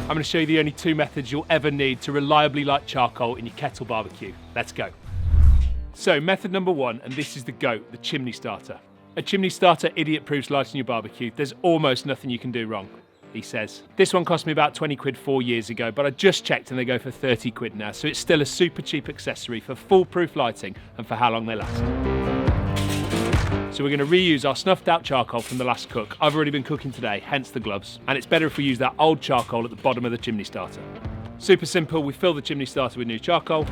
I'm going to show you the only two methods you'll ever need to reliably light charcoal in your kettle barbecue. Let's go. So method number one, and this is the GOAT, the chimney starter. A chimney starter idiot-proofs lighting your barbecue. There's almost nothing you can do wrong, he says. This one cost me about 20 quid 4 years ago, but I just checked and they go for 30 quid now, so it's still a super cheap accessory for foolproof lighting and for how long they last. So we're going to reuse our snuffed out charcoal from the last cook. I've already been cooking today, hence the gloves, and it's better if we use that old charcoal at the bottom of the chimney starter. Super simple, we fill the chimney starter with new charcoal.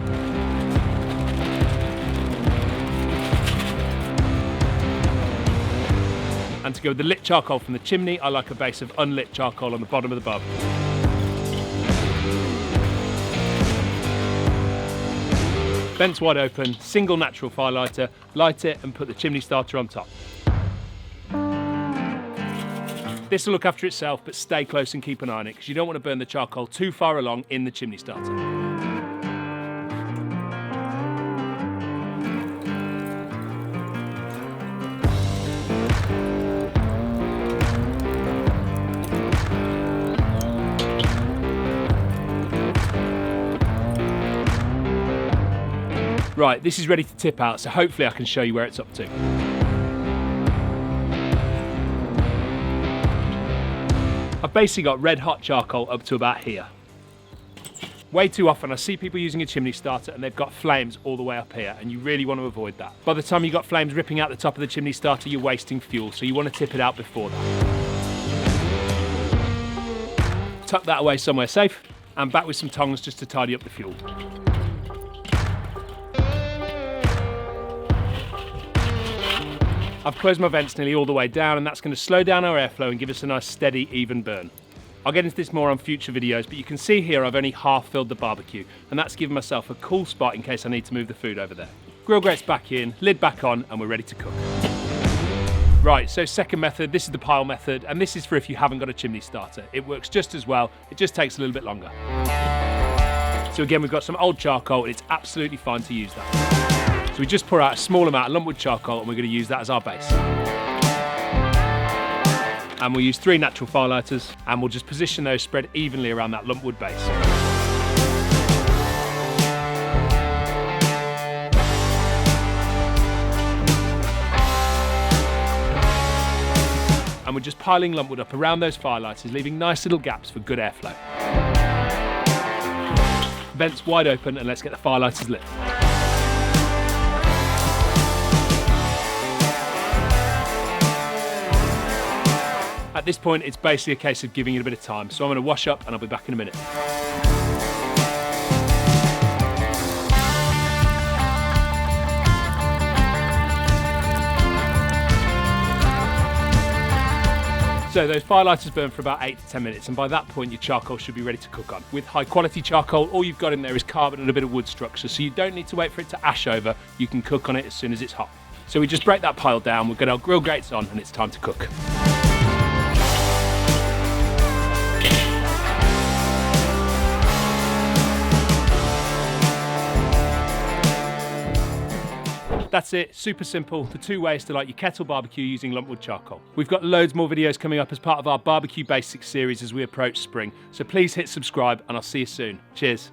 And to go with the lit charcoal from the chimney, I like a base of unlit charcoal on the bottom of the barbecue. Vents wide open, single natural fire lighter, light it and put the chimney starter on top. This will look after itself, but stay close and keep an eye on it because you don't want to burn the charcoal too far along in the chimney starter. Right, this is ready to tip out, so hopefully I can show you where it's up to. I've basically got red hot charcoal up to about here. Way too often I see people using a chimney starter and they've got flames all the way up here, and you really want to avoid that. By the time you've got flames ripping out the top of the chimney starter, you're wasting fuel, so you want to tip it out before that. Tuck that away somewhere safe, and back with some tongs just to tidy up the fuel. I've closed my vents nearly all the way down, and that's going to slow down our airflow and give us a nice steady, even burn. I'll get into this more on future videos, but you can see here I've only half filled the barbecue, and that's given myself a cool spot in case I need to move the food over there. Grill grates back in, lid back on, and we're ready to cook. Right, so second method, this is the pile method, and this is for if you haven't got a chimney starter. It works just as well, it just takes a little bit longer. So again, we've got some old charcoal, and it's absolutely fine to use that. So we just pour out a small amount of lumpwood charcoal and we're going to use that as our base. And we'll use 3 natural fire lighters and we'll just position those spread evenly around that lumpwood base. And we're just piling lumpwood up around those fire lighters, leaving nice little gaps for good airflow. Vents wide open and let's get the fire lighters lit. At this point, it's basically a case of giving it a bit of time. So I'm going to wash up and I'll be back in a minute. So those fire lighters burn for about 8 to 10 minutes, and by that point your charcoal should be ready to cook on. With high quality charcoal, all you've got in there is carbon and a bit of wood structure, so you don't need to wait for it to ash over. You can cook on it as soon as it's hot. So we just break that pile down, we've got our grill grates on, and it's time to cook. That's it, super simple. The 2 ways to light your kettle barbecue using lumpwood charcoal. We've got loads more videos coming up as part of our Barbecue Basics series as we approach spring. So please hit subscribe and I'll see you soon. Cheers.